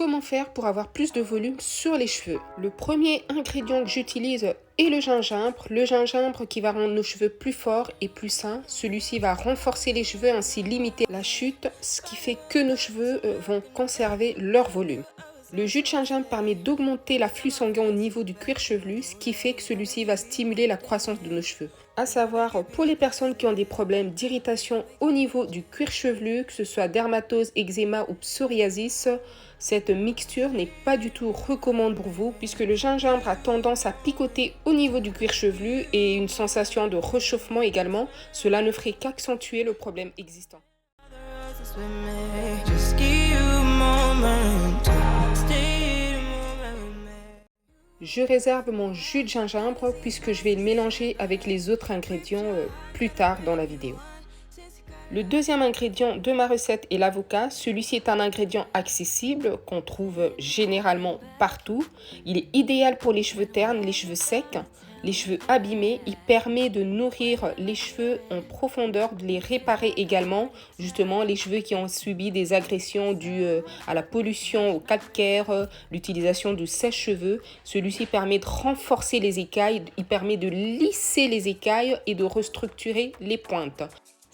Comment faire pour avoir plus de volume sur les cheveux? Le premier ingrédient que j'utilise est le gingembre. Le gingembre qui va rendre nos cheveux plus forts et plus sains. Celui-ci va renforcer les cheveux, ainsi limiter la chute, ce qui fait que nos cheveux vont conserver leur volume. Le jus de gingembre permet d'augmenter l'afflux sanguin au niveau du cuir chevelu, ce qui fait que celui-ci va stimuler la croissance de nos cheveux. À savoir, pour les personnes qui ont des problèmes d'irritation au niveau du cuir chevelu, que ce soit dermatose, eczéma ou psoriasis, cette mixture n'est pas du tout recommandée pour vous, puisque le gingembre a tendance à picoter au niveau du cuir chevelu et une sensation de réchauffement également. Cela ne ferait qu'accentuer le problème existant. Je réserve mon jus de gingembre puisque je vais le mélanger avec les autres ingrédients plus tard dans la vidéo. Le deuxième ingrédient de ma recette est l'avocat. Celui-ci est un ingrédient accessible qu'on trouve généralement partout. Il est idéal pour les cheveux ternes, les cheveux secs, les cheveux abîmés. Il permet de nourrir les cheveux en profondeur, de les réparer également. Justement, les cheveux qui ont subi des agressions dues à la pollution, au calcaire, l'utilisation du sèche-cheveux. Celui-ci permet de renforcer les écailles, il permet de lisser les écailles et de restructurer les pointes.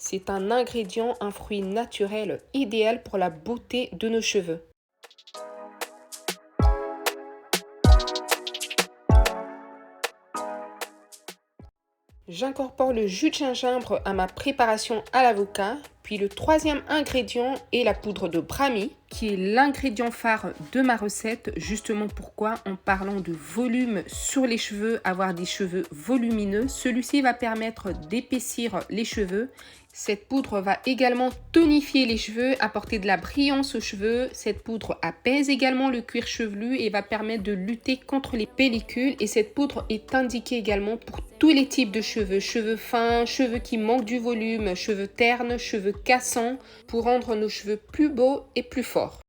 C'est un ingrédient, un fruit naturel idéal pour la beauté de nos cheveux. J'incorpore le jus de gingembre à ma préparation à l'avocat. Puis le troisième ingrédient est la poudre de brahmi, qui est l'ingrédient phare de ma recette. Justement pourquoi, en parlant de volume sur les cheveux, avoir des cheveux volumineux, celui-ci va permettre d'épaissir les cheveux. Cette poudre va également tonifier les cheveux, apporter de la brillance aux cheveux. Cette poudre apaise également le cuir chevelu et va permettre de lutter contre les pellicules. Et cette poudre est indiquée également pour tous les types de cheveux. Cheveux fins, cheveux qui manquent du volume, cheveux ternes, cheveux cassants, pour rendre nos cheveux plus beaux et plus forts.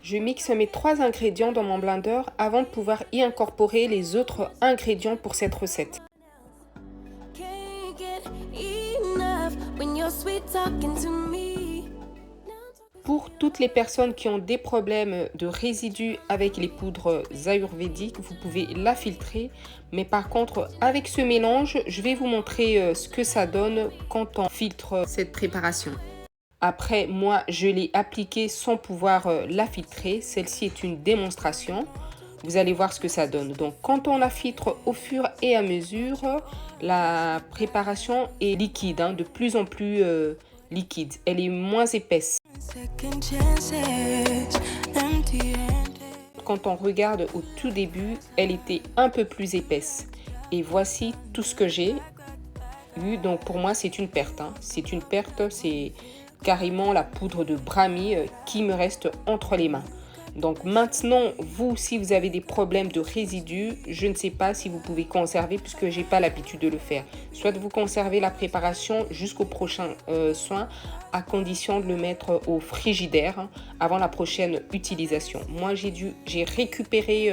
Je mixe mes trois ingrédients dans mon blender avant de pouvoir y incorporer les autres ingrédients pour cette recette. Pour toutes les personnes qui ont des problèmes de résidus avec les poudres ayurvédiques, vous pouvez la filtrer. Mais par contre, avec ce mélange, je vais vous montrer ce que ça donne quand on filtre cette préparation. Après, moi, je l'ai appliquée sans pouvoir la filtrer. Celle-ci est une démonstration. Vous allez voir ce que ça donne. Donc, quand on la filtre au fur et à mesure, la préparation est liquide, de plus en plus liquide. Elle est moins épaisse. Quand on regarde au tout début, elle était un peu plus épaisse. Et voici tout ce que j'ai eu. Donc, pour moi, c'est une perte. C'est une perte, c'est carrément la poudre de brahmi qui me reste entre les mains. Donc maintenant, vous, si vous avez des problèmes de résidus, je ne sais pas si vous pouvez conserver puisque j'ai pas l'habitude de le faire. Soit vous conservez la préparation jusqu'au prochain soin, à condition de le mettre au frigidaire avant la prochaine utilisation. Moi, j'ai récupéré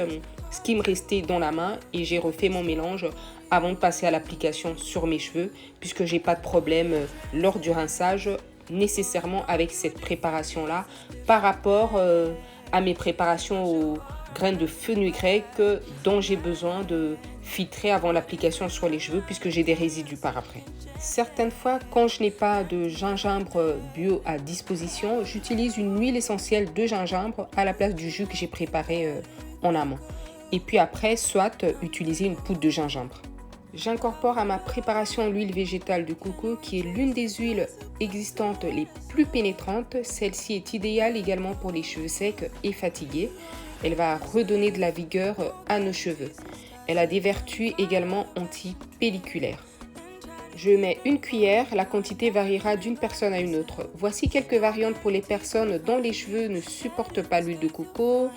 ce qui me restait dans la main et j'ai refait mon mélange avant de passer à l'application sur mes cheveux puisque j'ai pas de problème lors du rinçage nécessairement avec cette préparation là par rapport à mes préparations aux graines de fenugrec dont j'ai besoin de filtrer avant l'application sur les cheveux puisque j'ai des résidus par après. Certaines fois, quand je n'ai pas de gingembre bio à disposition, j'utilise une huile essentielle de gingembre à la place du jus que j'ai préparé en amont. Et puis après, soit utiliser une poudre de gingembre. J'incorpore à ma préparation l'huile végétale de coco qui est l'une des huiles existantes les plus pénétrantes. Celle-ci est idéale également pour les cheveux secs et fatigués. Elle va redonner de la vigueur à nos cheveux. Elle a des vertus également anti-pelliculaires. Je mets une cuillère, la quantité variera d'une personne à une autre. Voici quelques variantes pour les personnes dont les cheveux ne supportent pas l'huile de coco.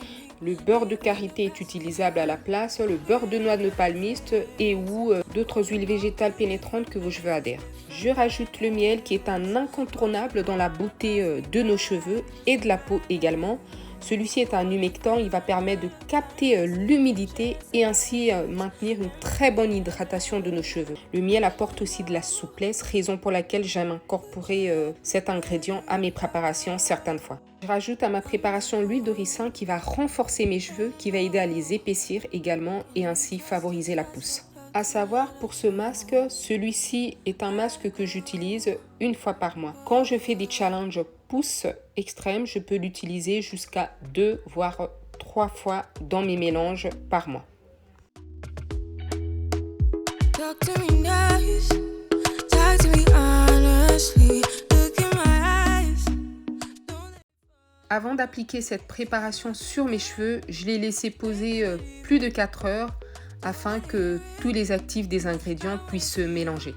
Le beurre de karité est utilisable à la place, le beurre de noix de palmiste et ou d'autres huiles végétales pénétrantes que vos cheveux adhèrent. Je rajoute le miel qui est un incontournable dans la beauté de nos cheveux et de la peau également. Celui-ci est un humectant, il va permettre de capter l'humidité et ainsi maintenir une très bonne hydratation de nos cheveux. Le miel apporte aussi de la souplesse, raison pour laquelle j'aime incorporer cet ingrédient à mes préparations certaines fois. Je rajoute à ma préparation l'huile de ricin qui va renforcer mes cheveux, qui va aider à les épaissir également et ainsi favoriser la pousse. À savoir, pour ce masque, celui-ci est un masque que j'utilise une fois par mois. Quand je fais des challenges pousse extrêmes, je peux l'utiliser jusqu'à 2 voire 3 fois dans mes mélanges par mois. Avant d'appliquer cette préparation sur mes cheveux, je l'ai laissé poser plus de 4 heures afin que tous les actifs des ingrédients puissent se mélanger.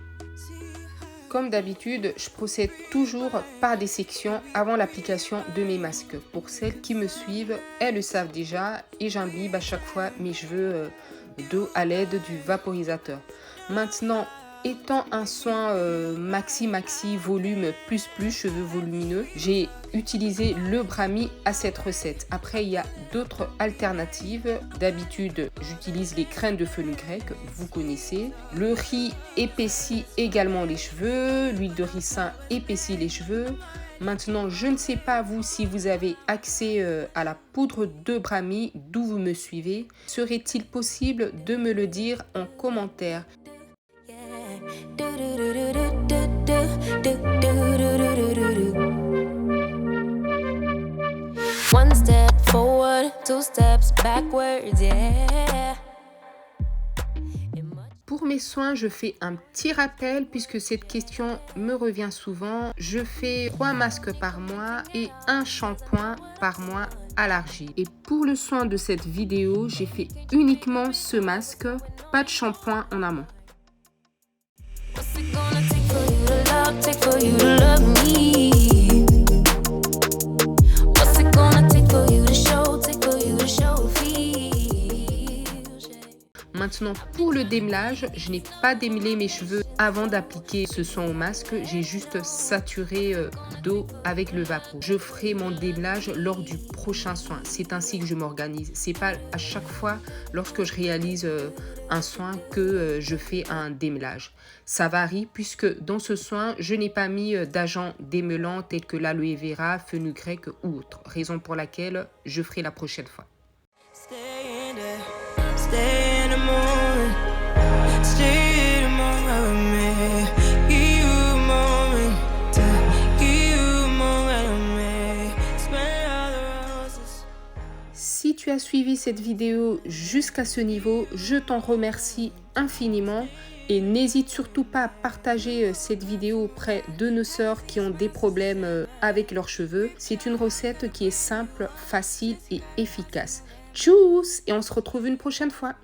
Comme d'habitude, je procède toujours par des sections avant l'application de mes masques. Pour celles qui me suivent, elles le savent déjà et j'imbibe à chaque fois mes cheveux d'eau à l'aide du vaporisateur. Maintenant, étant un soin maxi volume plus cheveux volumineux, j'ai utilisé le Brami à cette recette. Après, il y a d'autres alternatives. D'habitude, j'utilise les graines de fenugrec, vous connaissez. Le riz épaissit également les cheveux, l'huile de ricin épaissit les cheveux. Maintenant, je ne sais pas vous si vous avez accès à la poudre de Brami, d'où vous me suivez. Serait-il possible de me le dire en commentaire? One step forward, 2 steps backwards, yeah. Pour mes soins, je fais un petit rappel puisque cette question me revient souvent. Je fais 3 masques par mois et 1 shampoing par mois à l'argile. Et pour le soin de cette vidéo, j'ai fait uniquement ce masque, pas de shampoing en amont. Maintenant, pour le démelage, je n'ai pas démêlé mes cheveux avant d'appliquer ce soin au masque. J'ai juste saturé d'eau avec le vapeur. Je ferai mon démelage lors du prochain soin. C'est ainsi que je m'organise. C'est pas à chaque fois lorsque je réalise un soin que je fais un démelage. Ça varie puisque dans ce soin, je n'ai pas mis d'agents démêlants tels que l'aloe vera, fenugrec ou autre. Raison pour laquelle je ferai la prochaine fois. Si tu as suivi cette vidéo jusqu'à ce niveau, je t'en remercie infiniment et n'hésite surtout pas à partager cette vidéo auprès de nos sœurs qui ont des problèmes avec leurs cheveux. C'est une recette qui est simple, facile et efficace. Tchuss! Et on se retrouve une prochaine fois.